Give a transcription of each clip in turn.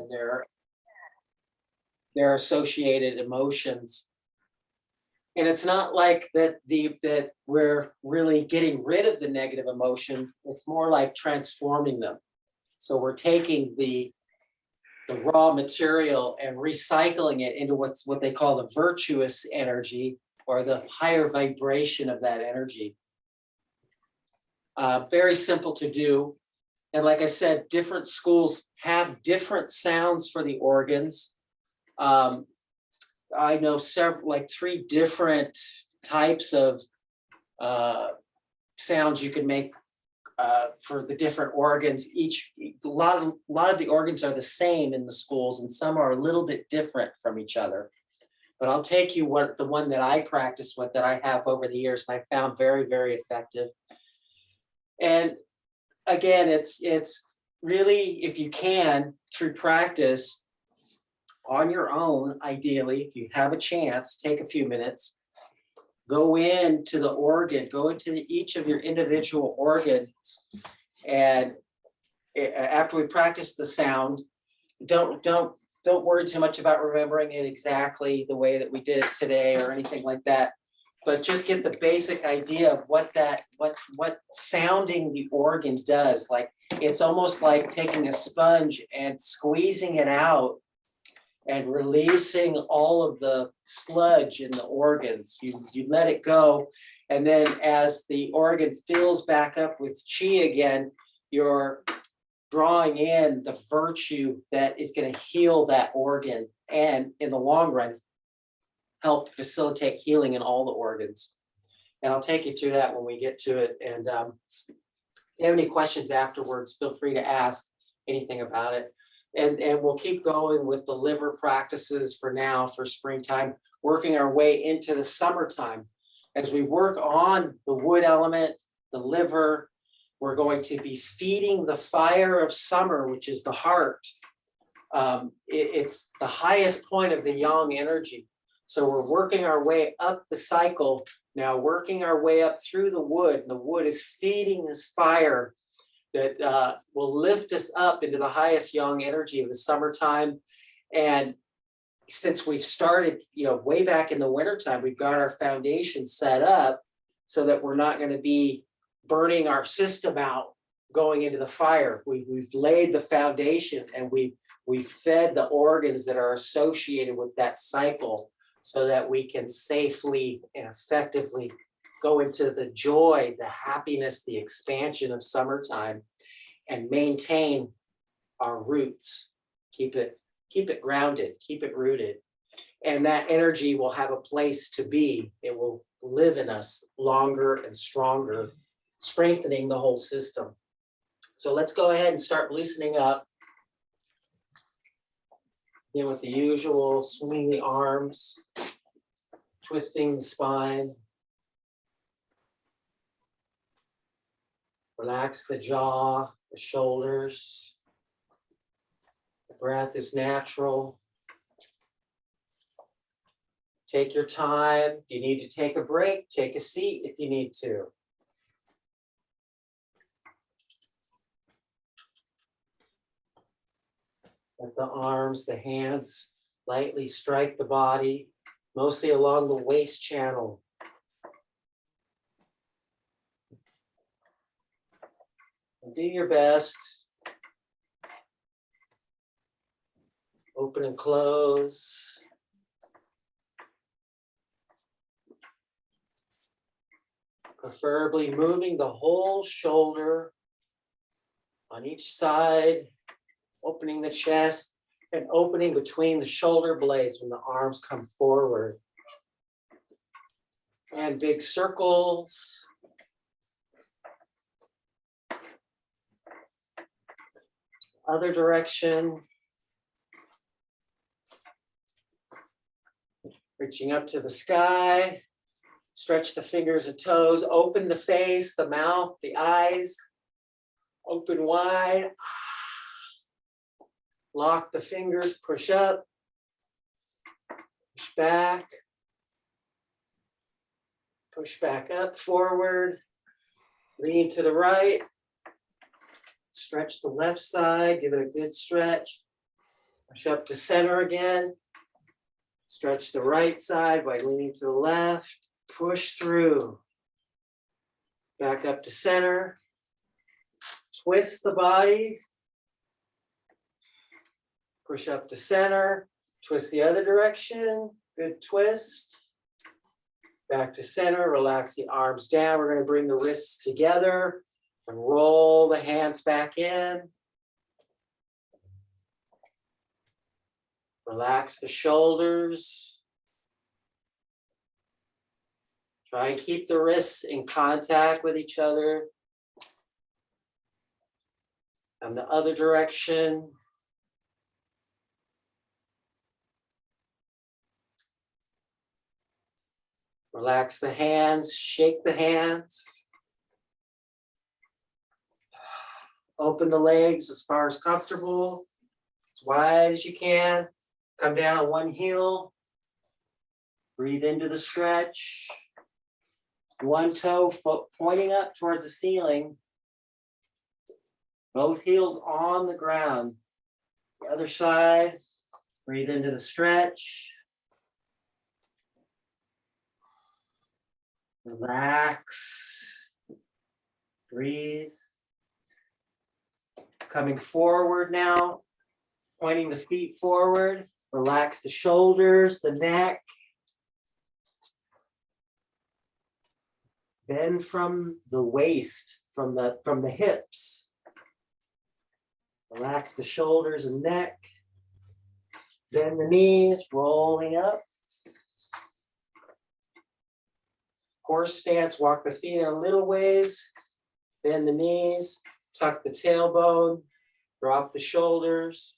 and their associated emotions. And it's not like that we're really getting rid of the negative emotions. It's more like transforming them. So we're taking the raw material and recycling it into what they call the virtuous energy, or the higher vibration of that energy. Very simple to do. And like I said, different schools have different sounds for the organs. I know several, like 3 different types of sounds you can make for the different organs. A lot of the organs are the same in the schools, and some are a little bit different from each other. But I'll take you the one that I practice with, that I have over the years, and I found very, very effective. And again, it's really, if you can, through practice on your own, ideally, if you have a chance, take a few minutes, go into the organ, go into each of your individual organs. And after we practice the sound, don't worry too much about remembering it exactly the way that we did it today or anything like that. But just get the basic idea of what sounding the organ does. Like, it's almost like taking a sponge and squeezing it out and releasing all of the sludge in the organs. You let it go. And then as the organ fills back up with Qi again, you're drawing in the virtue that is going to heal that organ, and in the long run, help facilitate healing in all the organs. And I'll take you through that when we get to it. And if you have any questions afterwards, feel free to ask anything about it. And we'll keep going with the liver practices for now, for springtime, working our way into the summertime. As we work on the wood element, the liver, we're going to be feeding the fire of summer, which is the heart. It's the highest point of the yang energy. So we're working our way up the cycle, now working our way up through the wood. And the wood is feeding this fire that will lift us up into the highest yang energy of the summertime. And since we've started, way back in the wintertime, we've got our foundation set up so that we're not going to be burning our system out going into the fire. We've laid the foundation, and we've fed the organs that are associated with that cycle so that we can safely and effectively go into the joy, the happiness, the expansion of summertime, and maintain our roots. Keep it grounded, keep it rooted. And that energy will have a place to be. It will live in us longer and stronger, strengthening the whole system. So let's go ahead and start loosening up. Begin with the usual, swinging the arms, twisting the spine. Relax the jaw, the shoulders. The breath is natural. Take your time. If you need to take a break, take a seat if you need to. Let the arms, the hands lightly strike the body, mostly along the waist channel. And do your best. Open and close. Preferably moving the whole shoulder on each side, opening the chest and opening between the shoulder blades when the arms come forward. And big circles. Other direction. Reaching up to the sky. Stretch the fingers and toes. Open the face, the mouth, the eyes. Open wide. Lock the fingers, push up. Push back. Push back up, forward. Lean to the right. Stretch the left side, give it a good stretch. Push up to center again. Stretch the right side by leaning to the left. Push through. Back up to center. Twist the body. Push up to center. Twist the other direction. Good twist. Back to center. Relax the arms down. We're going to bring the wrists together and roll the hands back in. Relax the shoulders. Try and keep the wrists in contact with each other. And the other direction. Relax the hands, shake the hands. Open the legs as far as comfortable, as wide as you can. Come down on one heel. Breathe into the stretch. One toe pointing up towards the ceiling. Both heels on the ground. The other side. Breathe into the stretch. Relax. Breathe. Coming forward now. Pointing the feet forward. Relax the shoulders, the neck. Bend from the waist, from the hips. Relax the shoulders and neck. Bend the knees, rolling up. Horse stance, walk the feet a little ways. Bend the knees, tuck the tailbone, drop the shoulders.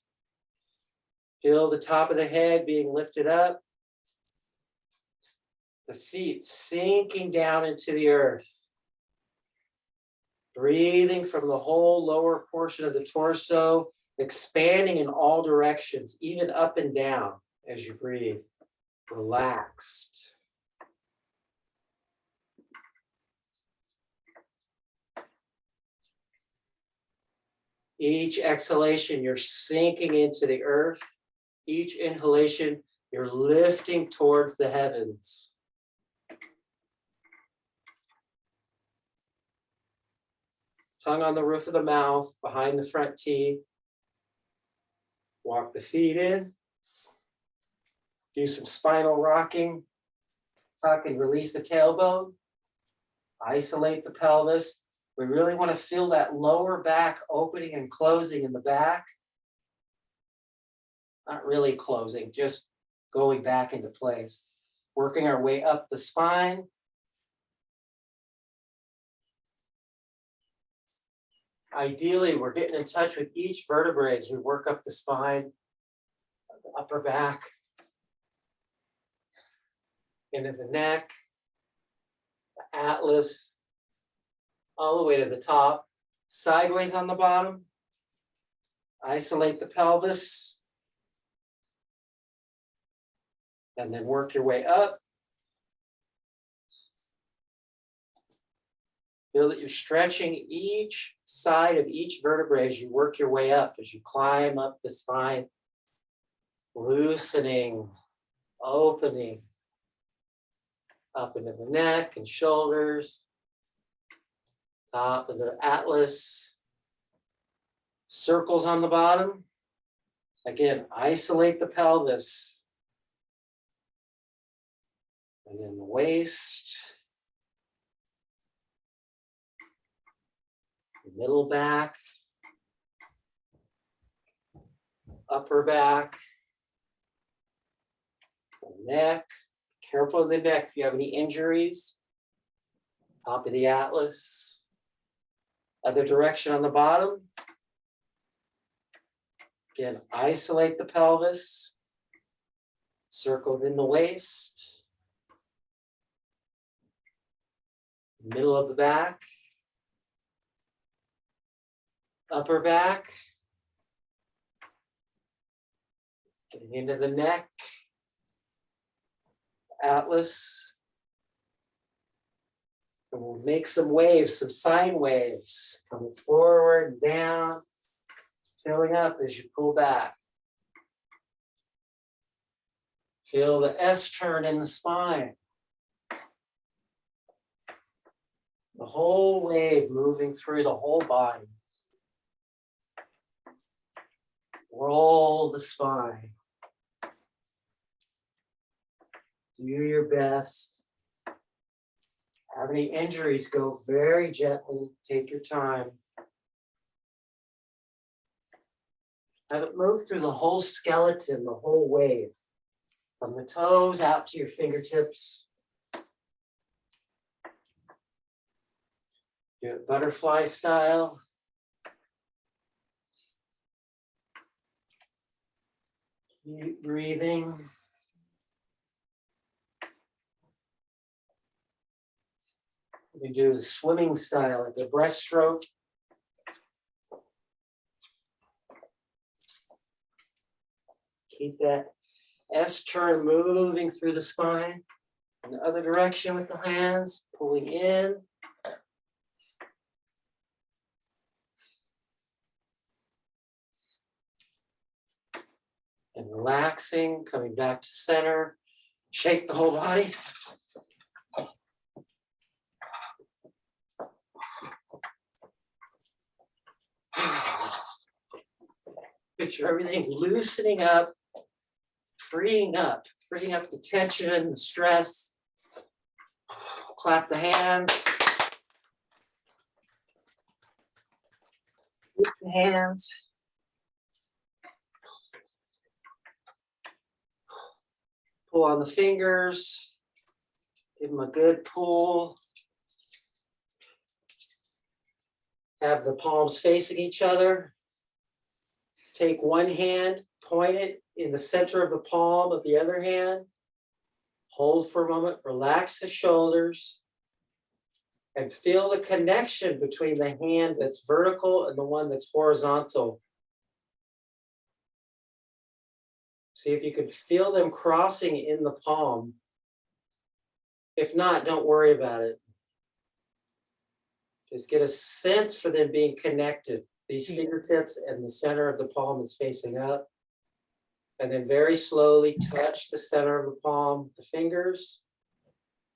Feel the top of the head being lifted up. The feet sinking down into the earth. Breathing from the whole lower portion of the torso, expanding in all directions, even up and down as you breathe. Relaxed. Each exhalation, you're sinking into the earth. Each inhalation, you're lifting towards the heavens. Tongue on the roof of the mouth, behind the front teeth. Walk the feet in. Do some spinal rocking. Tuck and release the tailbone. Isolate the pelvis. We really want to feel that lower back opening and closing in the back. Not really closing, just going back into place. Working our way up the spine. Ideally, we're getting in touch with each vertebrae as we work up the spine, the upper back, into the neck, the atlas, all the way to the top, sideways on the bottom. Isolate the pelvis. And then work your way up. Feel that you're stretching each side of each vertebrae as you work your way up, as you climb up the spine, loosening, opening, up into the neck and shoulders, top of the atlas, circles on the bottom. Again, isolate the pelvis. And then the waist, the middle back, upper back, the neck. Careful of the neck if you have any injuries. Top of the atlas. Other direction on the bottom. Again, isolate the pelvis. Circled in the waist. Middle of the back, upper back, getting into the neck, atlas, and we'll make some waves, some sine waves, coming forward and down, filling up as you pull back. Feel the S turn in the spine. The whole wave moving through the whole body. Roll the spine. Do your best. Have any injuries, go very gently. Take your time. Have it move through the whole skeleton, the whole wave. From the toes out to your fingertips. Do it butterfly style. Keep breathing. We do the swimming style, like the breaststroke. Keep that S turn moving through the spine. In the other direction with the hands, pulling in. And relaxing, coming back to center. Shake the whole body. Picture everything loosening up, freeing up the tension, the stress. Clap the hands. Lift the hands. Pull on the fingers. Give them a good pull. Have the palms facing each other. Take one hand, point it in the center of the palm of the other hand. Hold for a moment, relax the shoulders, and feel the connection between the hand that's vertical and the one that's horizontal. See if you can feel them crossing in the palm. If not, don't worry about it. Just get a sense for them being connected. These fingertips and the center of the palm is facing up. And then very slowly touch the center of the palm, the fingers,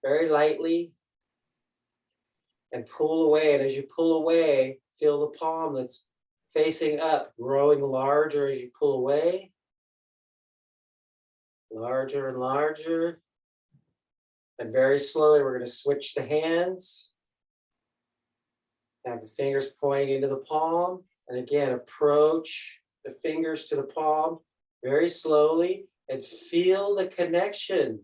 very lightly, and pull away. And as you pull away, feel the palm that's facing up, growing larger as you pull away. Larger and larger. And very slowly, we're going to switch the hands. Have the fingers pointing into the palm. And again, approach the fingers to the palm very slowly and feel the connection.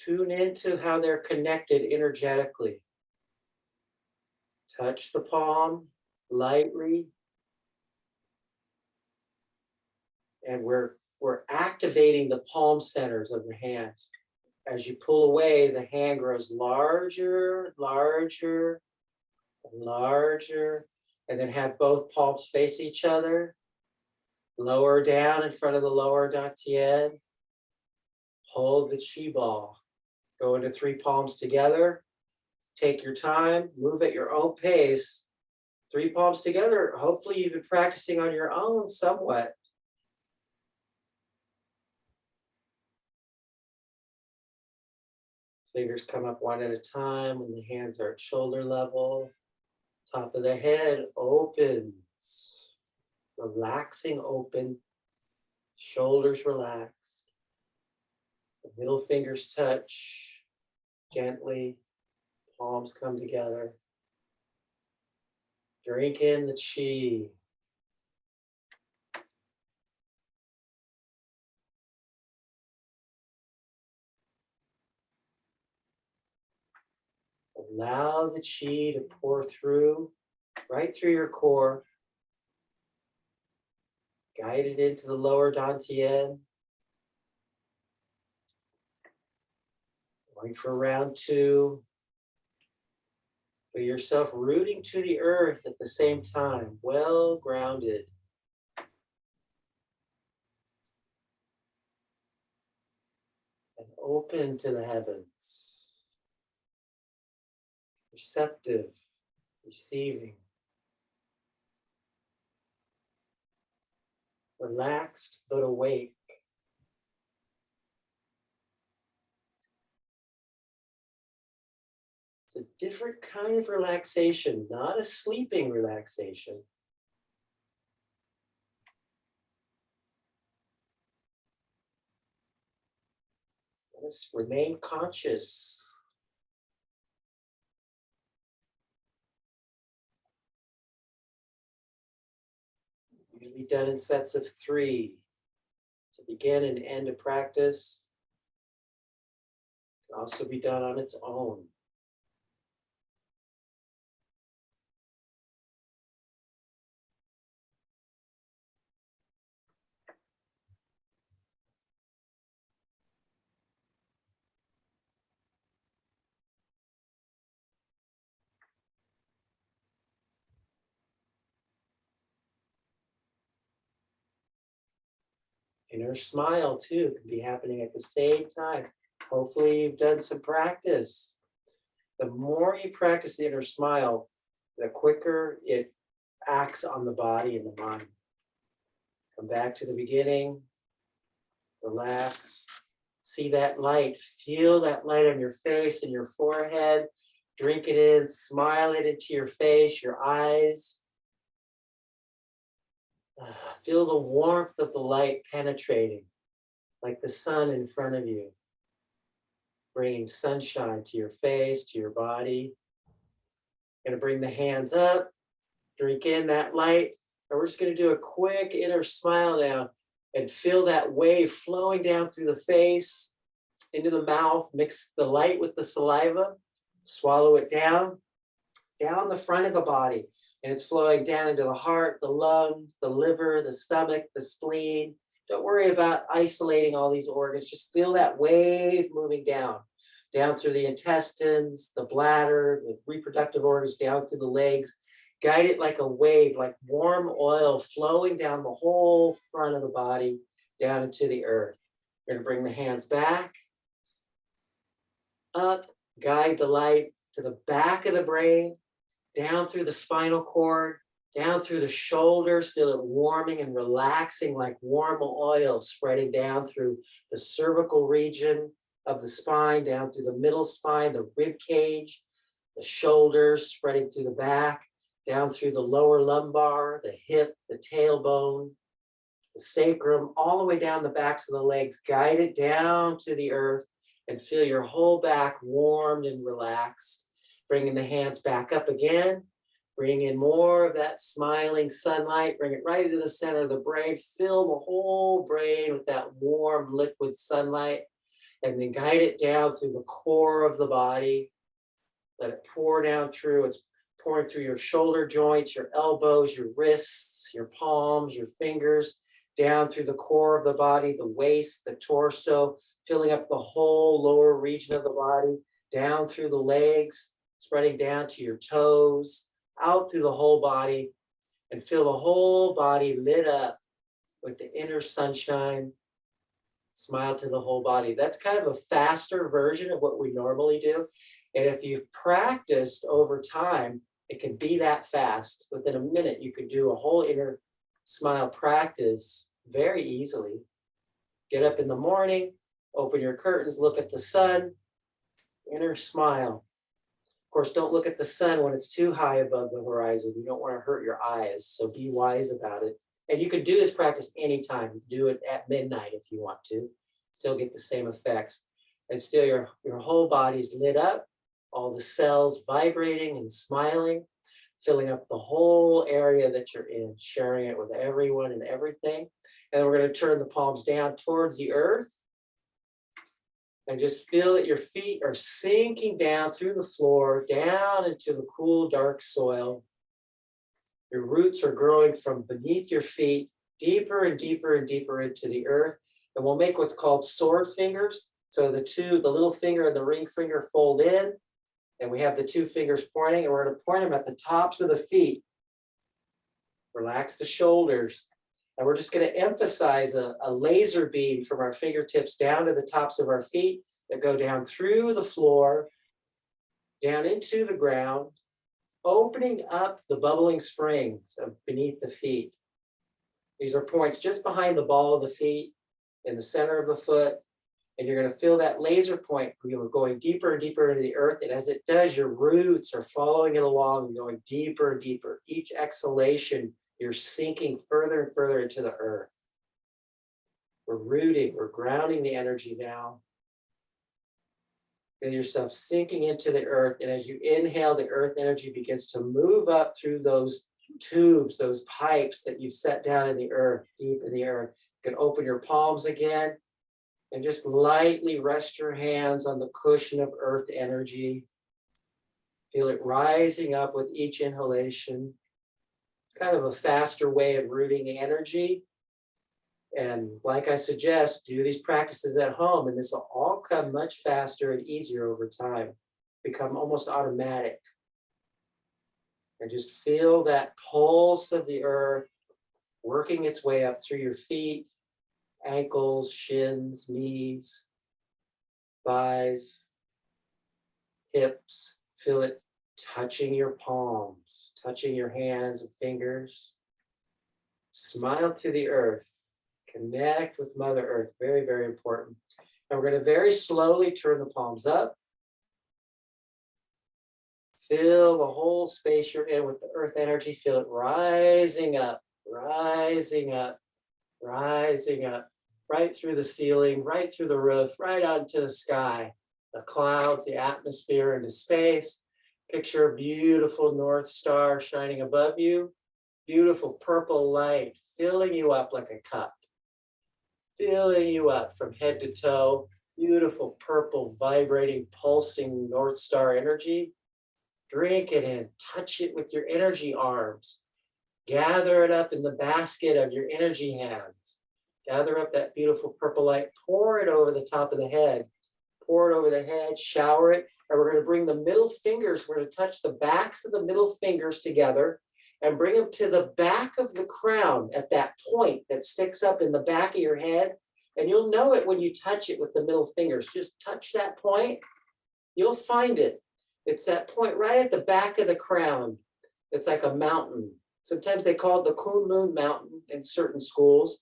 Tune into how they're connected energetically. Touch the palm lightly. And we're activating the palm centers of the hands. As you pull away, the hand grows larger, larger, larger, and then have both palms face each other. Lower down in front of the lower dantian. Hold the Qi ball. Go into 3 palms together. Take your time, move at your own pace. 3 palms together. Hopefully you've been practicing on your own somewhat. Fingers come up one at a time when the hands are at shoulder level. Top of the head opens. Relaxing open. Shoulders relaxed. The middle fingers touch gently. Palms come together. Drink in the Qi. Allow the Qi to pour through, right through your core. Guide it into the lower dantian. Going for round 2. Feel yourself rooting to the earth at the same time, well grounded. And open to the heavens. Receptive, receiving. Relaxed but awake. It's a different kind of relaxation, not a sleeping relaxation. Let's remain conscious. Usually done in sets of 3 to begin and end a practice. Can also be done on its own. Inner smile too can be happening at the same time. Hopefully you've done some practice. The more you practice the inner smile, the quicker it acts on the body and the mind. Come back to the beginning, relax, see that light, feel that light on your face and your forehead, drink it in, smile it into your face, your eyes. Feel the warmth of the light penetrating, like the sun in front of you, bringing sunshine to your face, to your body. Going to bring the hands up, drink in that light, and we're just going to do a quick inner smile now and feel that wave flowing down through the face, into the mouth, mix the light with the saliva, swallow it down the front of the body. And it's flowing down into the heart, the lungs, the liver, the stomach, the spleen. Don't worry about isolating all these organs. Just feel that wave moving down through the intestines, the bladder, the reproductive organs, down through the legs. Guide it like a wave, like warm oil flowing down the whole front of the body, down into the earth. We're going to bring the hands back, up, guide the light to the back of the brain, down through the spinal cord, down through the shoulders, feel it warming and relaxing like warm oil spreading down through the cervical region of the spine, down through the middle spine, the rib cage, the shoulders spreading through the back, down through the lower lumbar, the hip, the tailbone, the sacrum, all the way down the backs of the legs. Guide it down to the earth and feel your whole back warmed and relaxed. Bringing the hands back up again. Bring in more of that smiling sunlight. Bring it right into the center of the brain. Fill the whole brain with that warm liquid sunlight. And then guide it down through the core of the body. Let it pour down through. It's pouring through your shoulder joints, your elbows, your wrists, your palms, your fingers, down through the core of the body, the waist, the torso, filling up the whole lower region of the body, down through the legs, spreading down to your toes, out through the whole body, and feel the whole body lit up with the inner sunshine. Smile to the whole body. That's kind of a faster version of what we normally do. And if you've practiced over time, it can be that fast. Within a minute, you could do a whole inner smile practice very easily. Get up in the morning, open your curtains, look at the sun, inner smile. Of course, don't look at the sun when it's too high above the horizon. You don't want to hurt your eyes, so be wise about it. And you can do this practice anytime. You can do it at midnight if you want to. Still get the same effects. And still your whole body's lit up, all the cells vibrating and smiling, filling up the whole area that you're in, sharing it with everyone and everything. And then we're going to turn the palms down towards the earth. And just feel that your feet are sinking down through the floor, down into the cool, dark soil. Your roots are growing from beneath your feet, deeper and deeper and deeper into the earth. And we'll make what's called sword fingers. So the little finger and the ring finger fold in, and we have the two fingers pointing, and we're going to point them at the tops of the feet. Relax the shoulders. And we're just going to emphasize a laser beam from our fingertips down to the tops of our feet that go down through the floor, down into the ground, opening up the bubbling springs beneath the feet. These are points just behind the ball of the feet, in the center of the foot, And you're going to feel that laser point. You're going deeper and deeper into the earth. And as it does, your roots are following it along and going deeper and deeper. Each exhalation, you're sinking further and further into the earth. We're rooting, we're grounding the energy now. Feel yourself sinking into the earth. And as you inhale, the earth energy begins to move up through those tubes, those pipes that you've set down in the earth, deep in the earth. You can open your palms again. And just lightly rest your hands on the cushion of earth energy. Feel it rising up with each inhalation. It's kind of a faster way of rooting the energy. And like I suggest, do these practices at home, and this will all come much faster and easier over time, become almost automatic. And just feel that pulse of the earth working its way up through your feet, ankles, shins, knees, thighs, hips. Feel it touching your palms, touching your hands and fingers. Smile to the earth. Connect with Mother Earth. Very, very important. And we're going to very slowly turn the palms up. Fill the whole space you're in with the earth energy. Feel it rising up, rising up, rising up, right through the ceiling, right through the roof, right out into the sky, the clouds, the atmosphere, into space. Picture a beautiful North Star shining above you. Beautiful purple light filling you up like a cup. Filling you up from head to toe. Beautiful purple, vibrating, pulsing North Star energy. Drink it in, touch it with your energy arms. Gather it up in the basket of your energy hands. Gather up that beautiful purple light, pour it over the top of the head. Pour it over the head, shower it. And we're going to bring the middle fingers, we're going to touch the backs of the middle fingers together and bring them to the back of the crown at that point that sticks up in the back of your head. And you'll know it when you touch it with the middle fingers. Just touch that point. You'll find it. It's that point right at the back of the crown. It's like a mountain. Sometimes they call it the Kunlun Mountain in certain schools.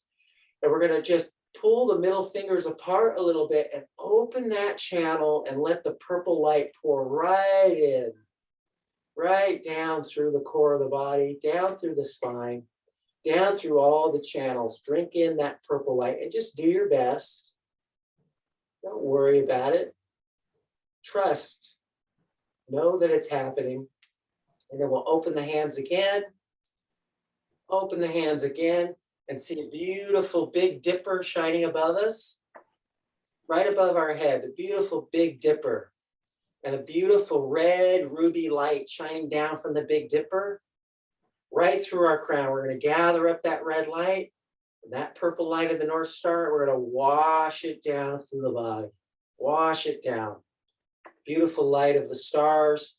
And we're going to just pull the middle fingers apart a little bit and open that channel and let the purple light pour right in, right down through the core of the body, down through the spine, down through all the channels. Drink in that purple light and just do your best. Don't worry about it. Trust. Know that it's happening. And then we'll open the hands again. Open the hands again. And see a beautiful Big Dipper shining above us, right above our head, the beautiful Big Dipper, and a beautiful red ruby light shining down from the Big Dipper, right through our crown. We're going to gather up that red light, and that purple light of the North Star. We're going to wash it down through the body, wash it down. Beautiful light of the stars,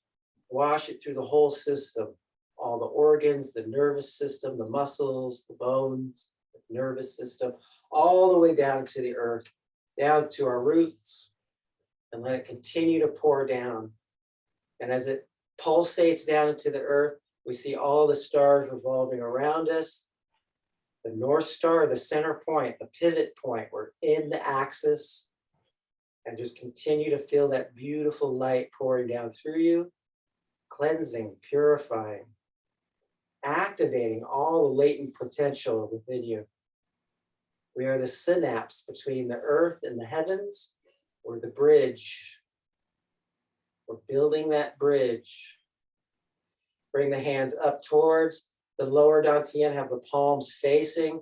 wash it through the whole system. All the organs, the nervous system, the muscles, the bones, the nervous system, all the way down to the earth, down to our roots, and let it continue to pour down. And as it pulsates down into the earth, we see all the stars revolving around us. The North Star, the center point, the pivot point, we're in the axis, and just continue to feel that beautiful light pouring down through you, cleansing, purifying, activating all the latent potential within you. We are the synapse between the earth and the heavens. We're the bridge. We're building that bridge. Bring the hands up towards the lower dantian, have the palms facing,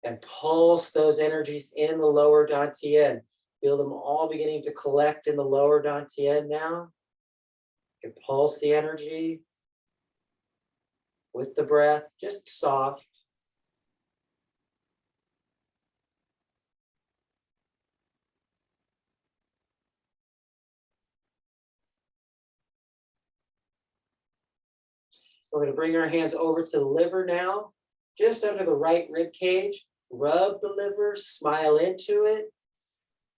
and pulse those energies in the lower dantian. Feel them all beginning to collect in the lower dantian now. You can pulse the energy with the breath, just soft. We're going to bring our hands over to the liver now, just under the right rib cage. Rub the liver, smile into it.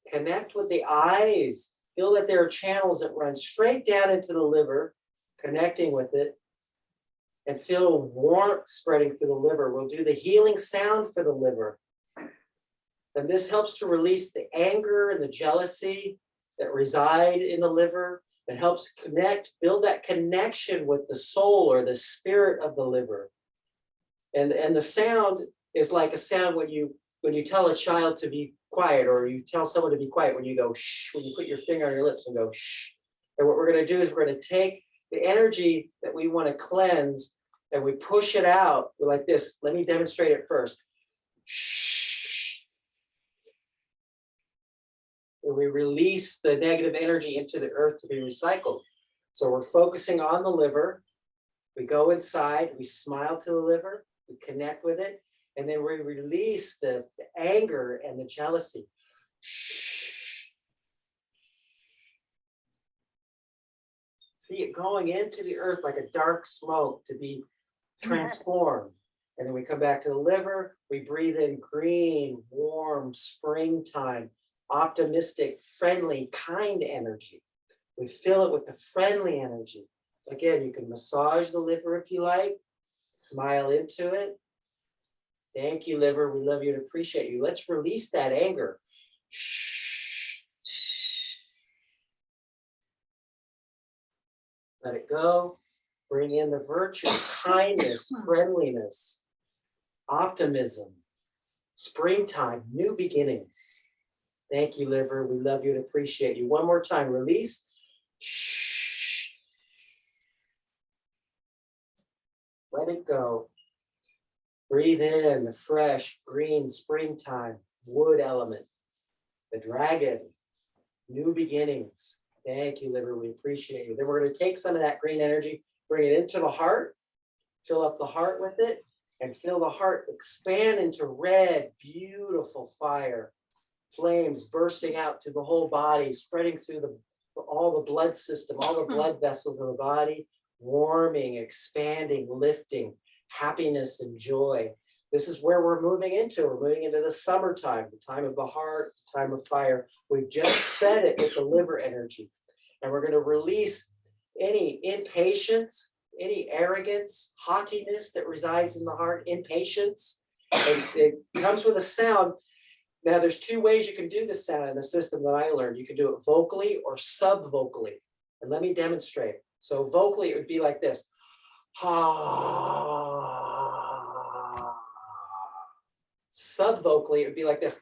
Connect with the eyes. Feel that there are channels that run straight down into the liver, connecting with it. And feel warmth spreading through the liver. We'll do the healing sound for the liver. And this helps to release the anger and the jealousy that reside in the liver. It helps build that connection with the soul or the spirit of the liver. And the sound is like a sound when you tell a child to be quiet, or you tell someone to be quiet, when you go shh, when you put your finger on your lips and go shh. And what we're going to do is we're going to take the energy that we want to cleanse and we push it out. We're like this. Let me demonstrate it first. Shh. And we release the negative energy into the earth to be recycled. So we're focusing on the liver. We go inside, we smile to the liver, we connect with it, and then we release the anger and the jealousy. See it going into the earth like a dark smoke to be transformed. And then we come back to the liver, we breathe in green, warm, springtime, optimistic, friendly, kind energy. We fill it with the friendly energy. So again, you can massage the liver if you like, smile into it. Thank you, liver. We love you and appreciate you. Let's release that anger. Let it go. Bring in the virtue, kindness, friendliness, optimism, springtime, new beginnings. Thank you, liver. We love you and appreciate you. One more time. Release. Let it go. Breathe in the fresh, green, springtime, wood element, the dragon, new beginnings. Thank you, liver. We appreciate you. Then we're going to take some of that green energy, bring it into the heart, fill up the heart with it, and feel the heart expand into red, beautiful fire. Flames bursting out through the whole body, spreading through all the blood system, all the blood vessels of the body, warming, expanding, lifting, happiness and joy. This is where we're moving into. We're moving into the summertime, the time of the heart, the time of fire. We've just fed it with the liver energy. And we're going to release any impatience, any arrogance, haughtiness that resides in the heart, impatience. And it comes with a sound. Now, there's two ways you can do this sound in the system that I learned. You can do it vocally or sub-vocally. And let me demonstrate. So vocally, it would be like this. Ha. Sub-vocally, it would be like this.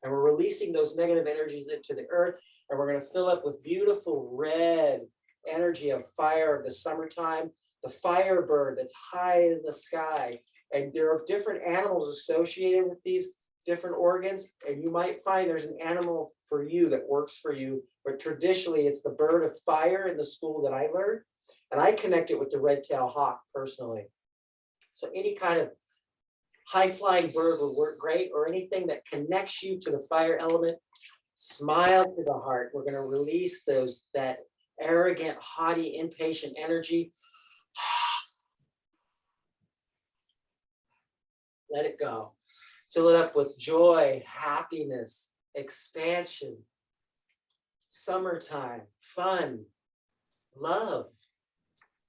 And we're releasing those negative energies into the earth. And we're going to fill up with beautiful red energy of fire of the summertime. The firebird that's high in the sky. And there are different animals associated with these different organs. And you might find there's an animal for you that works for you. But traditionally, it's the bird of fire in the school that I learned. And I connect it with the red-tailed hawk personally. So any kind of high-flying bird would work great, or anything that connects you to the fire element. Smile to the heart. We're going to release that arrogant, haughty, impatient energy. Let it go. Fill it up with joy, happiness, expansion, summertime, fun, love.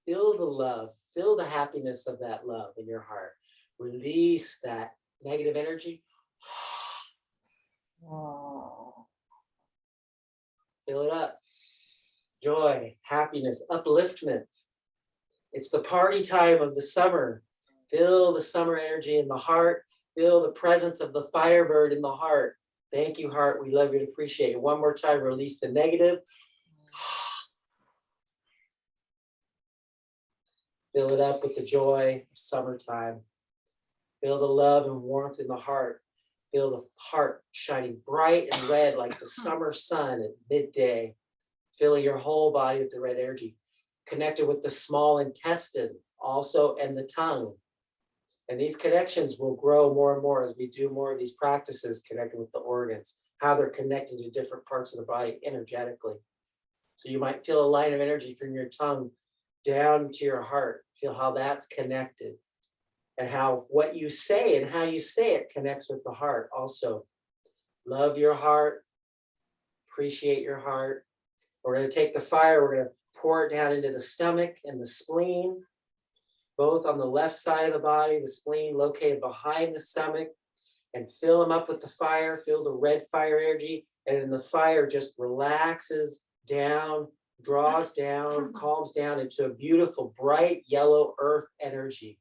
Feel the love. Feel the happiness of that love in your heart. Release that negative energy. Fill it up. Joy, happiness, upliftment. It's the party time of the summer. Feel the summer energy in the heart. Feel the presence of the firebird in the heart. Thank you, heart. We love you and appreciate you. One more time, release the negative. Fill it up with the joy of summertime. Feel the love and warmth in the heart. Feel the heart shining bright and red like the summer sun at midday. Filling your whole body with the red energy. Connected with the small intestine also, and the tongue. And these connections will grow more and more as we do more of these practices connected with the organs, how they're connected to different parts of the body energetically. So you might feel a line of energy from your tongue down to your heart. Feel how that's connected. And how what you say and how you say it connects with the heart also. Love your heart. Appreciate your heart. We're going to take the fire. We're going to pour it down into the stomach and the spleen. both on the left side of the body, the spleen located behind the stomach, and fill them up with the fire, feel the red fire energy, and then the fire just relaxes down, draws down, calms down into a beautiful, bright yellow earth energy.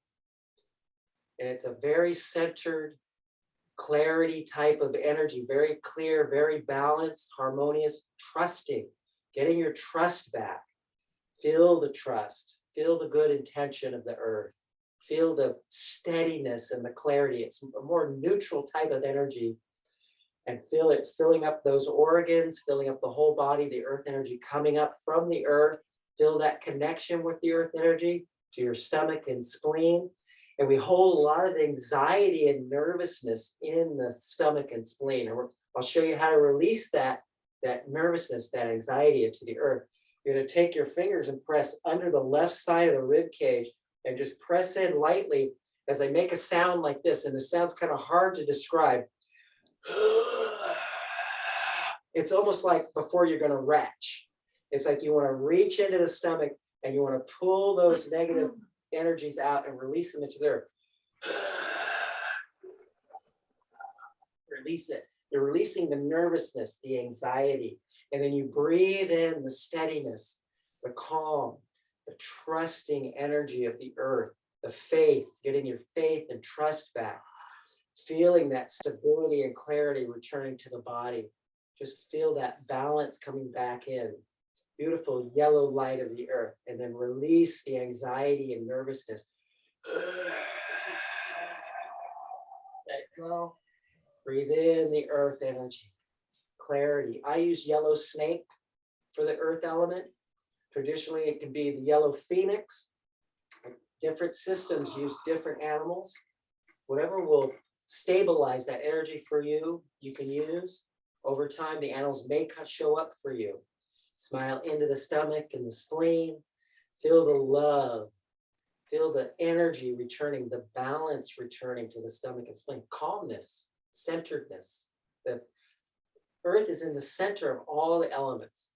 And it's a very centered, clarity type of energy, very clear, very balanced, harmonious, trusting, getting your trust back. Feel the trust, feel the good intention of the earth, feel the steadiness and the clarity. It's a more neutral type of energy, and feel it filling up those organs, filling up the whole body, the earth energy coming up from the earth. Feel that connection with the earth energy to your stomach and spleen. And we hold a lot of anxiety and nervousness in the stomach and spleen. And I'll show you how to release that nervousness, that anxiety into the earth. You're going to take your fingers and press under the left side of the rib cage and just press in lightly as they make a sound like this. And the sound's kind of hard to describe. It's almost like before you're going to retch. It's like you want to reach into the stomach and you want to pull those negative energies out and release them into the earth. Release it. You're releasing the nervousness, the anxiety. And then you breathe in the steadiness, the calm, the trusting energy of the earth, the faith, getting your faith and trust back, feeling that stability and clarity returning to the body. Just feel that balance coming back in. Beautiful yellow light of the earth, and then release the anxiety and nervousness. Let go. Breathe in the earth energy. Clarity. I use yellow snake for the earth element. Traditionally, it can be the yellow phoenix. Different systems use different animals. Whatever will stabilize that energy for you, you can use. Over time, the animals may show up for you. Smile into the stomach and the spleen. Feel the love. Feel the energy returning, the balance returning to the stomach and spleen. Calmness, centeredness. The earth is in the center of all the elements.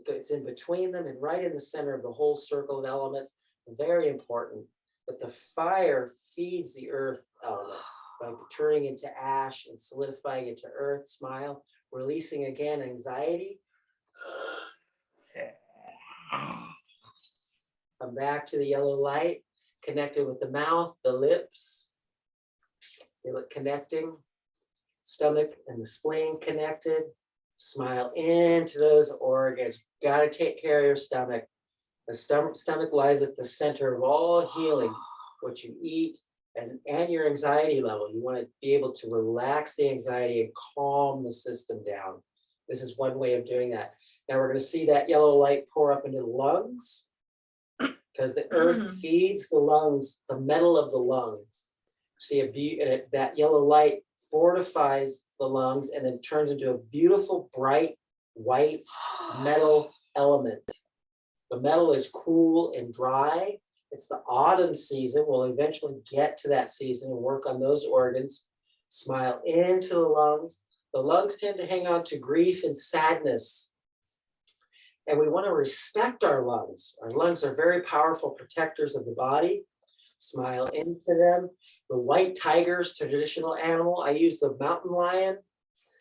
It's in between them and right in the center of the whole circle of elements. Very important. But the fire feeds the earth element by turning into ash and solidifying into earth. Smile. Releasing again anxiety. Come back to the yellow light, connected with the mouth, the lips. Feel it connecting. Stomach and the spleen connected. Smile into those organs. Got to take care of your stomach. The stomach lies at the center of all healing, what you eat and your anxiety level. You want to be able to relax the anxiety and calm the system down. This is one way of doing that. Now we're going to see that yellow light pour up into the lungs, because the earth feeds the lungs, the metal of the lungs. See that yellow light fortifies the lungs and then turns into a beautiful, bright, white metal element. The metal is cool and dry. It's the autumn season. We'll eventually get to that season and work on those organs. Smile into the lungs. The lungs tend to hang on to grief and sadness. And we want to respect our lungs. Our lungs are very powerful protectors of the body. Smile into them. The white tiger's traditional animal. I use the mountain lion,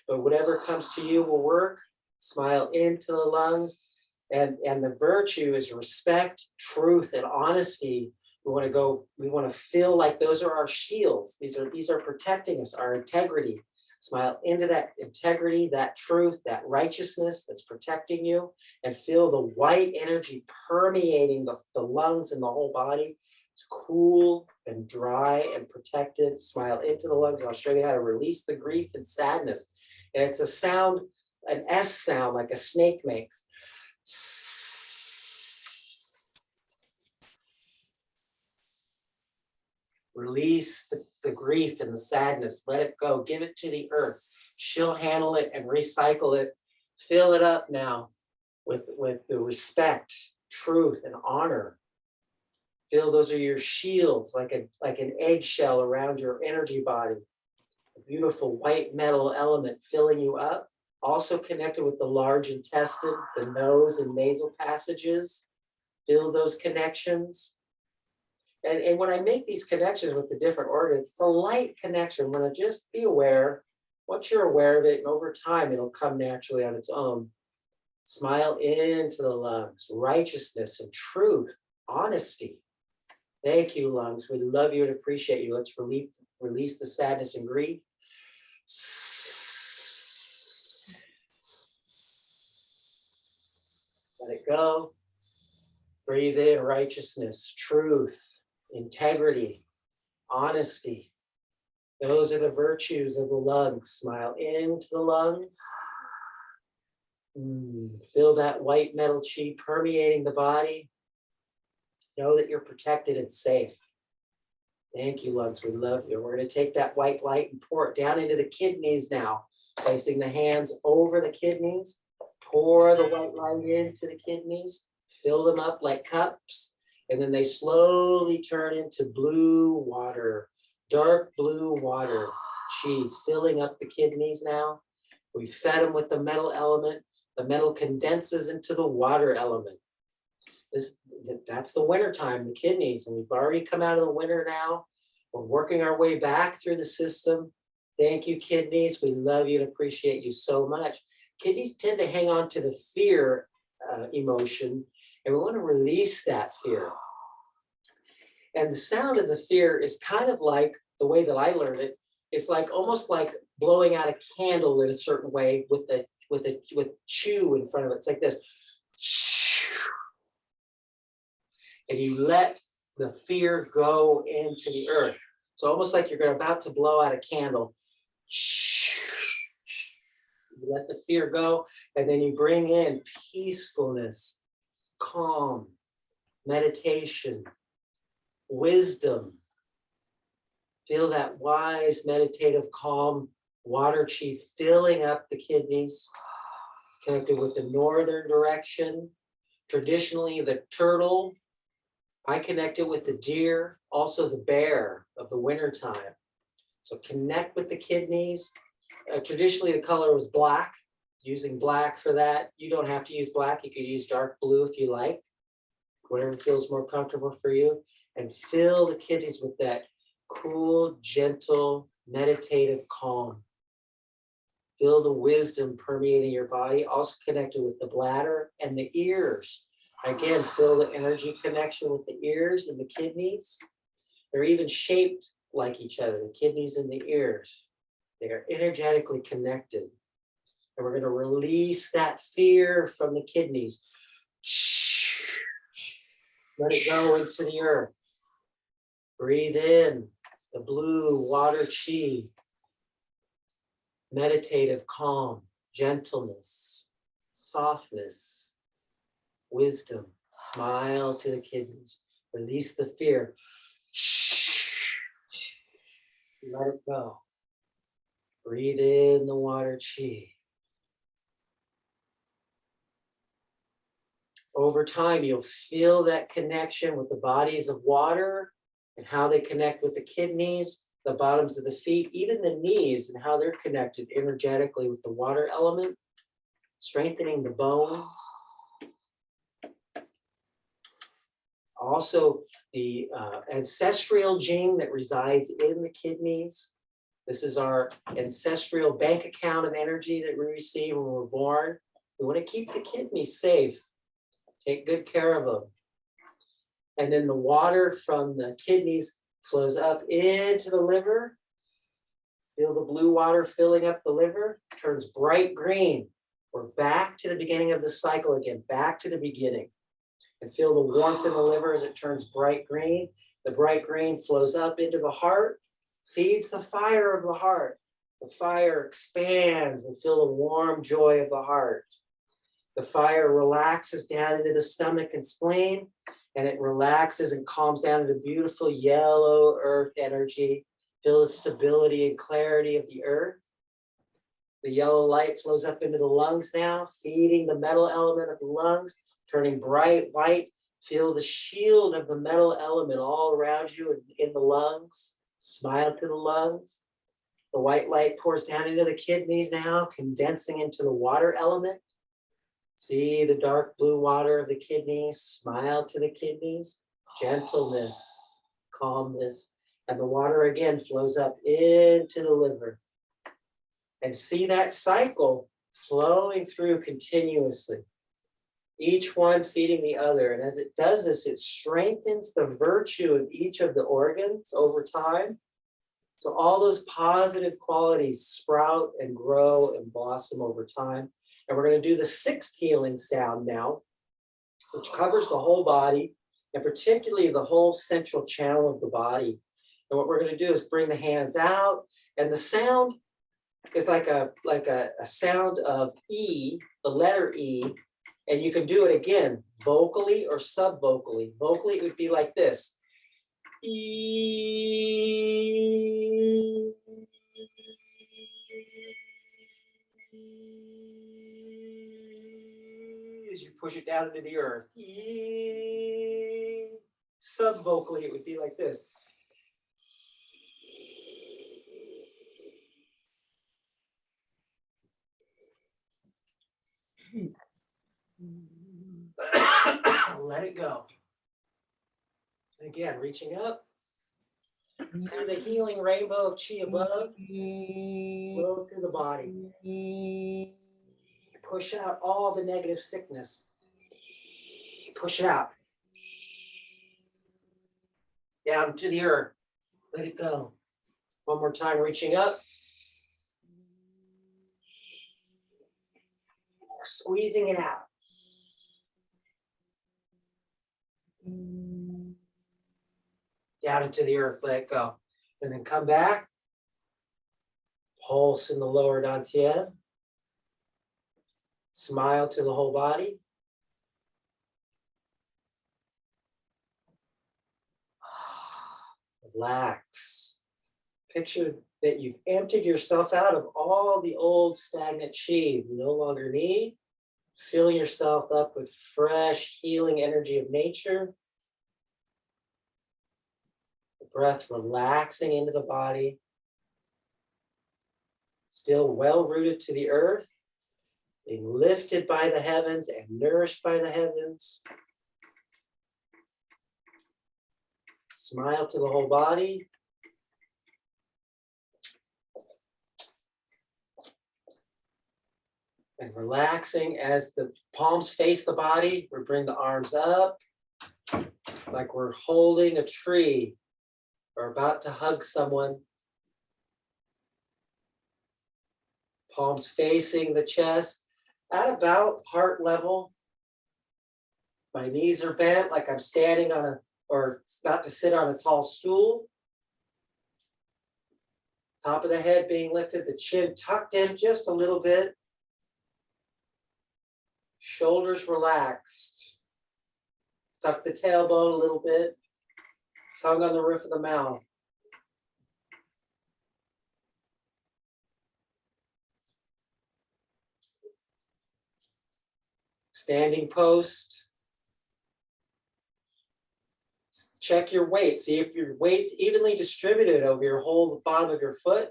but whatever comes to you will work. Smile into the lungs. And the virtue is respect, truth, and honesty. We want to feel like those are our shields. These are protecting us, our integrity. Smile into that integrity, that truth, that righteousness that's protecting you, and feel the white energy permeating the lungs and the whole body. It's cool and dry and protected. Smile into the lungs. I'll show you how to release the grief and sadness. And it's a sound, an S sound like a snake makes. Release the grief and the sadness. Let it go. Give it to the earth. She'll handle it and recycle it. Fill it up now with the respect, truth, and honor. Feel those are your shields, like an eggshell around your energy body. A beautiful white metal element filling you up. Also connected with the large intestine, the nose and nasal passages. Feel those connections. And when I make these connections with the different organs, it's a light connection. When I just be aware, once you're aware of it, and over time, it'll come naturally on its own. Smile into the lungs, righteousness and truth, honesty. Thank you, lungs. We love you and appreciate you. Let's release the sadness and grief. Let it go. Breathe in righteousness, truth, integrity, honesty. Those are the virtues of the lungs. Smile into the lungs. Feel that white metal chi permeating the body. Know that you're protected and safe. Thank you, lungs. We love you. We're going to take that white light and pour it down into the kidneys now. Placing the hands over the kidneys. Pour the white light into the kidneys. Fill them up like cups. And then they slowly turn into blue water. Dark blue water. Chi filling up the kidneys now. We fed them with the metal element. The metal condenses into the water element. That's the winter time, the kidneys, and we've already come out of the winter now. We're working our way back through the system. Thank you, kidneys. We love you and appreciate you so much. Kidneys tend to hang on to the fear emotion, and we want to release that fear. And the sound of the fear is kind of like the way that I learned it. It's like almost like blowing out a candle in a certain way with chew in front of it. It's like this. And you let the fear go into the earth. It's almost like you're about to blow out a candle. You let the fear go, and then you bring in peacefulness, calm, meditation, wisdom. Feel that wise, meditative, calm water chi filling up the kidneys, connected with the northern direction. Traditionally, the turtle. I connected with the deer, also the bear of the wintertime. So connect with the kidneys. Traditionally, the color was black, using black for that. You don't have to use black. You could use dark blue if you like, whatever feels more comfortable for you. And fill the kidneys with that cool, gentle, meditative calm. Feel the wisdom permeating your body, also connected with the bladder and the ears. Again, feel the energy connection with the ears and the kidneys. They're even shaped like each other, the kidneys and the ears. They are energetically connected. And we're going to release that fear from the kidneys. Let it go into the earth. Breathe in the blue water chi. Meditative calm, gentleness, softness. Wisdom, smile to the kidneys, release the fear, let it go. Breathe in the water chi. Over time, you'll feel that connection with the bodies of water and how they connect with the kidneys, the bottoms of the feet, even the knees, and how they're connected energetically with the water element, strengthening the bones. Also, the ancestral gene that resides in the kidneys. This is our ancestral bank account of energy that we receive when we're born. We want to keep the kidneys safe. Take good care of them. And then the water from the kidneys flows up into the liver. Feel the blue water filling up the liver, turns bright green. We're back to the beginning of the cycle again, back to the beginning. And feel the warmth in the liver as it turns bright green. The bright green flows up into the heart, feeds the fire of the heart. The fire expands. We feel the warm joy of the heart. The fire relaxes down into the stomach and spleen, and it relaxes and calms down into beautiful yellow earth energy. Feel the stability and clarity of the earth. The yellow light flows up into the lungs now, feeding the metal element of the lungs, turning bright white. Feel the shield of the metal element all around you in the lungs. Smile to the lungs. The white light pours down into the kidneys now, condensing into the water element. See the dark blue water of the kidneys. Smile to the kidneys. Gentleness, calmness. And the water again flows up into the liver. And see that cycle flowing through continuously. Each one feeding the other. And as it does this, it strengthens the virtue of each of the organs over time. So all those positive qualities sprout and grow and blossom over time. And we're going to do the 6th healing sound now, which covers the whole body, and particularly the whole central channel of the body. And what we're going to do is bring the hands out, and the sound is like a sound of E, the letter E, and you can do it again, vocally or subvocally. Vocally, it would be like this. E. As you push it down into the earth. E. Subvocally, it would be like this. Let it go. Again, reaching up. See the healing rainbow of Qi above. Flow through the body. Push out all the negative sickness. Push it out. Down to the earth. Let it go. One more time, reaching up. Squeezing it out. Down into the earth, let it go. And then come back. Pulse in the lower dantian. Smile to the whole body. Relax. Picture that you've emptied yourself out of all the old stagnant Qi you no longer need. Fill yourself up with fresh healing energy of nature. The breath relaxing into the body. Still well rooted to the earth. Being lifted by the heavens and nourished by the heavens. Smile to the whole body. And relaxing as the palms face the body, we bring the arms up like we're holding a tree or about to hug someone. Palms facing the chest at about heart level. My knees are bent like I'm standing on a, or about to sit on a tall stool. Top of the head being lifted, the chin tucked in just a little bit. Shoulders relaxed. Tuck the tailbone a little bit. Tongue on the roof of the mouth. Standing post. Check your weight. See if your weight's evenly distributed over your whole bottom of your foot.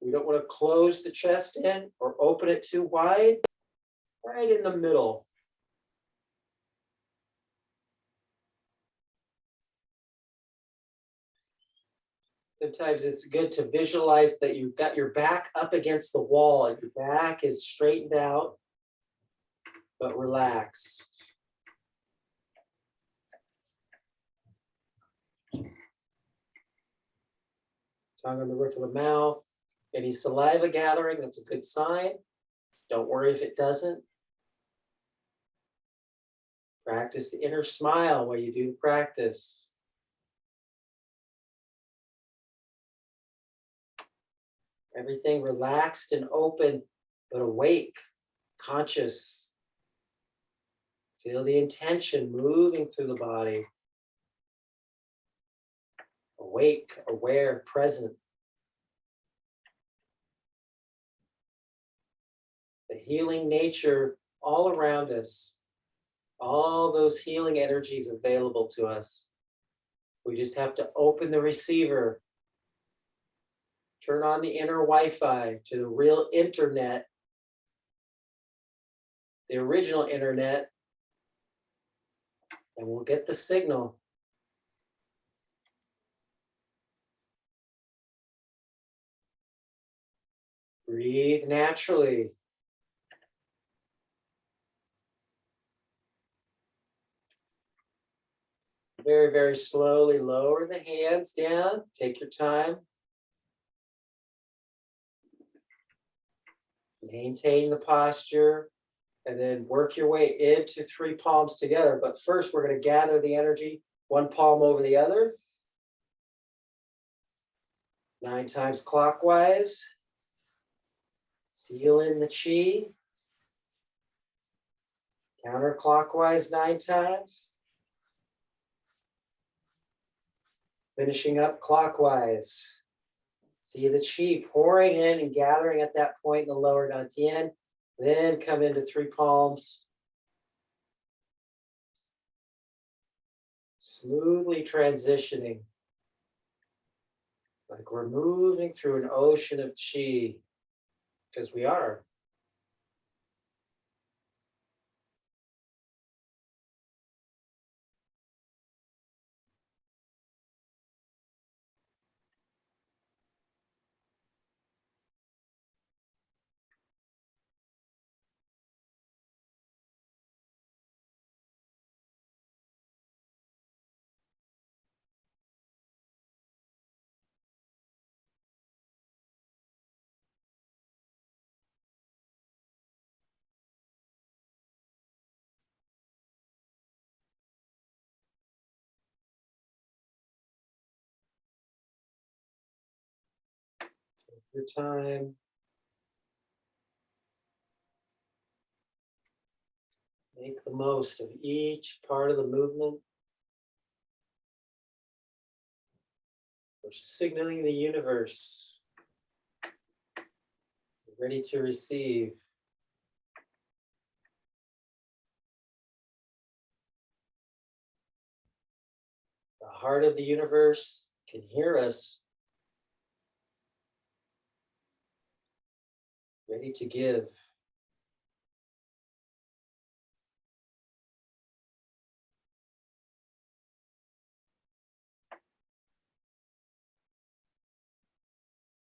We don't want to close the chest in or open it too wide. Right in the middle. Sometimes it's good to visualize that you've got your back up against the wall and your back is straightened out, but relaxed. Tongue on the roof of the mouth. Any saliva gathering, that's a good sign. Don't worry if it doesn't. Practice the inner smile while you do the practice. Everything relaxed and open, but awake, conscious. Feel the intention moving through the body. Awake, aware, present. The healing nature all around us. All those healing energies available to us. We just have to open the receiver. Turn on the inner Wi-Fi to the real internet, the original internet, and we'll get the signal. Breathe naturally. Very, very slowly lower the hands down. Take your time. Maintain the posture and then work your way into three palms together. But first, we're going to gather the energy, one palm over the other. 9 times clockwise. Seal in the Qi. Counterclockwise 9 times. Finishing up clockwise. See the Qi pouring in and gathering at that point in the lower dantian. Then come into three palms. Smoothly transitioning. Like we're moving through an ocean of Qi. Because we are. Your time. Make the most of each part of the movement. We're signaling the universe. We're ready to receive. The heart of the universe can hear us. Ready to give.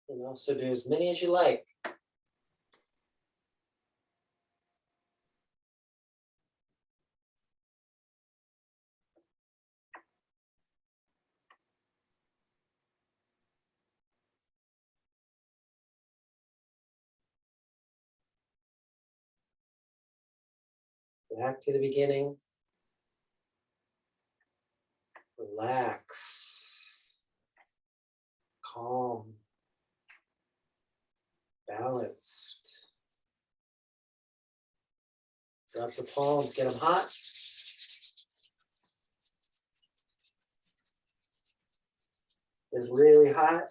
And also do as many as you like. Back to the beginning. Relax. Calm. Balanced. Drop the palms, get them hot. It's really hot.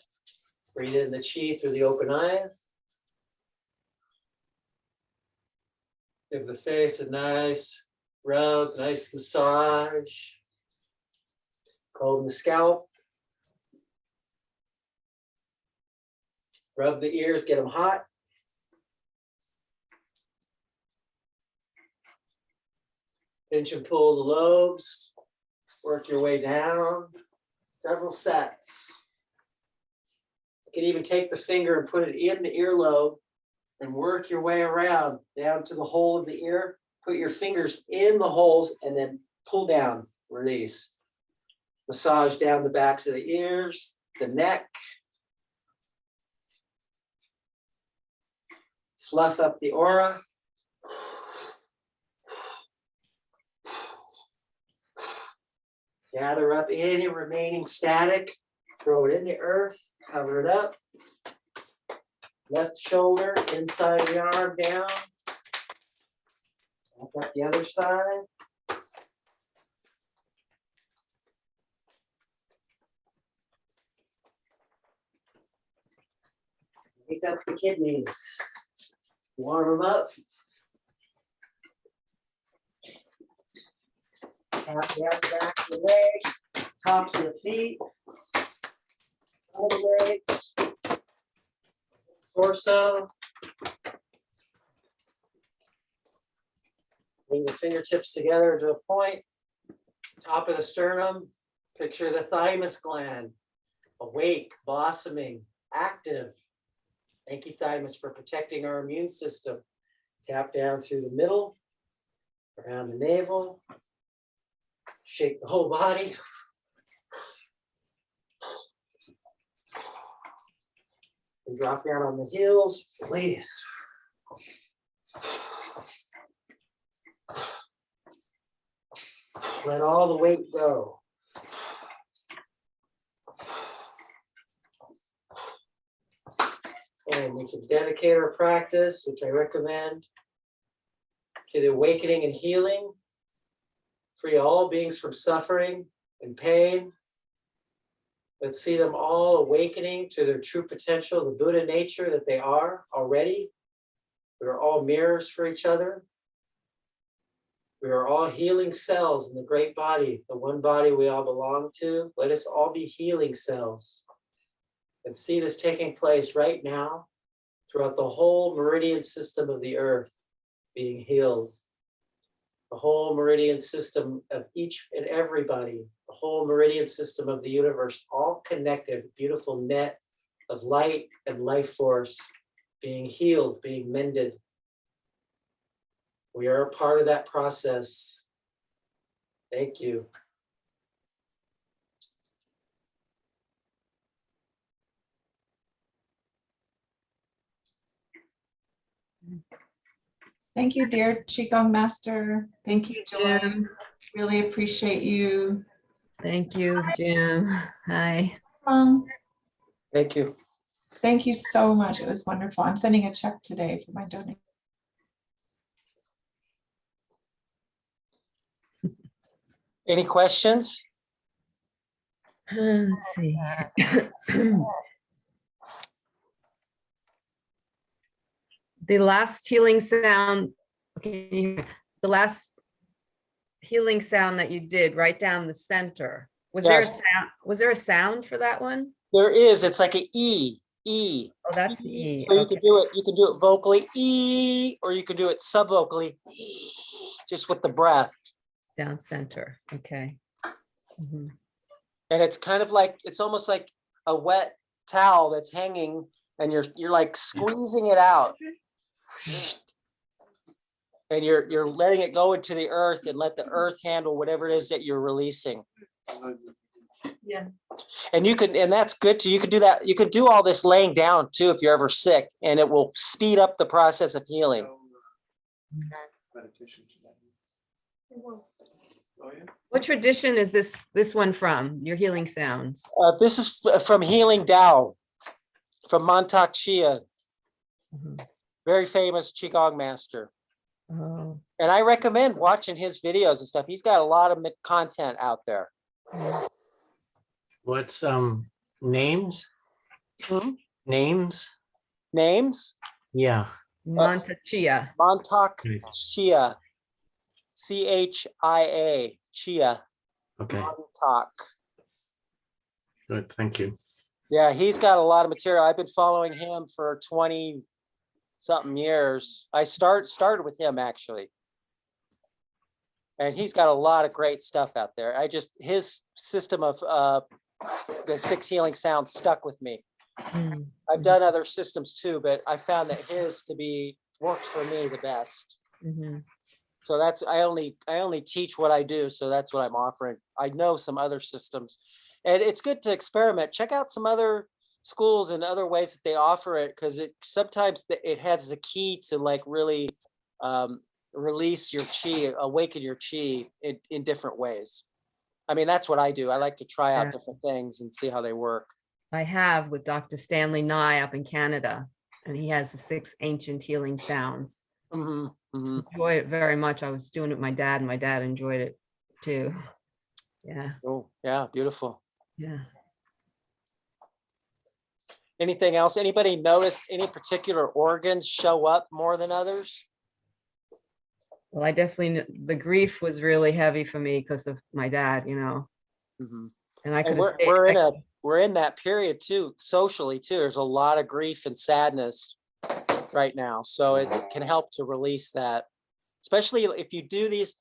Breathe in the Qi through the open eyes. Give the face a nice rub, nice massage. Cold in the scalp. Rub the ears, get them hot. Pinch and pull the lobes. Work your way down. Several sets. You can even take the finger and put it in the earlobe and work your way around down to the hole of the ear. Put your fingers in the holes and then pull down, release. Massage down the backs of the ears, the neck. Fluff up the aura. Gather up any remaining static. Throw it in the earth, cover it up. Left shoulder, inside the arm down. Back up the other side. Pick up the kidneys. Warm them up. Tap down the back of the legs, tops of the feet, all the legs. torso. Bring the fingertips together to a point. Top of the sternum. Picture the thymus gland. Awake, blossoming, active. Thank you, thymus, for protecting our immune system. Tap down through the middle, around the navel. Shake the whole body. And drop down on the heels, please. Let all the weight go. And we can dedicate our practice, which I recommend, to the awakening and healing. Free all beings from suffering and pain. Let's see them all awakening to their true potential, the Buddha nature that they are already. We are all mirrors for each other. We are all healing cells in the great body, the one body we all belong to. Let us all be healing cells. And see this taking place right now throughout the whole meridian system of the earth being healed. The whole meridian system of each and everybody, the whole meridian system of the universe, all connected, beautiful net of light and life force being healed, being mended. We are a part of that process. Thank you. Thank you, dear Qigong Master. Thank you, Joy. Jim. Really appreciate you. Thank you, Jim. Hi. Thank you. Thank you so much. It was wonderful. I'm sending a check today for my donation. Any questions? Let's see. The last healing sound, okay, the last healing sound that you did right down the center. Was there a Yes. sound? Was there a sound for that one? There is. It's like an E. E. Oh, that's the E. So you Okay. can do it. You can do it vocally, E, or you can do it subvocally, just with the breath. Down center. Okay. Mhm. And it's kind of like, it's almost like a wet towel that's hanging, and you're like squeezing it out. And you're letting it go into the earth, and let the earth handle whatever it is that you're releasing. Yeah. And you can, and that's good too. You can do that. You can do all this laying down too if you're ever sick, and it will speed up the process of healing. What tradition is this one from? Your healing sounds. This is from Healing Tao, from Mantak Chia, Mhm. very famous Qigong master. Oh. And I recommend watching his videos and stuff. He's got a lot of content out there. Mhm. What's names? Hmm? Names? Names? Yeah. Montachia. Mantak Right. Chia, Chia, Chia, Okay. Mantak. Good. Thank you. Yeah, he's got a lot of material. I've been following him for 20 something years. I started with him actually. And he's got a lot of great stuff out there. His system of the 6 healing sounds stuck with me. Mm. I've done other systems too, but I found that his worked for me the best. Mhm. So that's, I only teach what I do. So that's what I'm offering. I know some other systems, and it's good to experiment. Check out some other schools and other ways that they offer it, because sometimes it has a key to like really release your chi, awaken your chi in different ways. I mean, that's what I do. I like to try out Yeah. different things and see how they work. I have with Dr. Stanley Nye up in Canada, and he has the 6 ancient healing sounds. Mhm, mhm. Enjoy it very much. I was doing it with my dad, and my dad enjoyed it too. Yeah, Oh, yeah, beautiful. yeah. Anything else? Anybody notice any particular organs show up more than others? Well, I definitely, the grief was really heavy for me because of my dad, you know, Mhm. and I And could have we're in that period too, socially too. There's a lot of grief and sadness right now. So it can help to release that, especially if you do these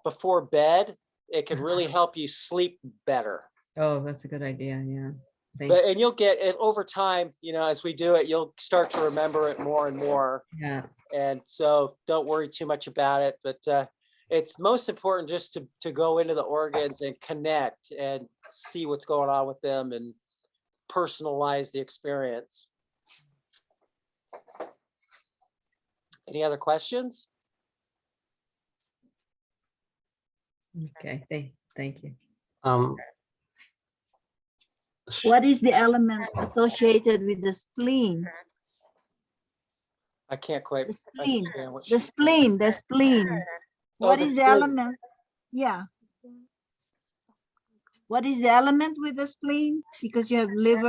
before bed, it can really help you sleep better. Oh, that's a good idea. Yeah. But, Thanks. and you'll get it over time, you know, as we do it, you'll start to remember it more and more. Yeah. And so don't worry too much about it, but it's most important just to go into the organs and connect and see what's going on with them and personalize the experience. Any other questions? Okay. Thank you. What is the element associated with the spleen? I can't quite The spleen, understand what the she- spleen, the spleen. Oh, What the is the spleen. element? Yeah. What is the element with the spleen? Because you have liver.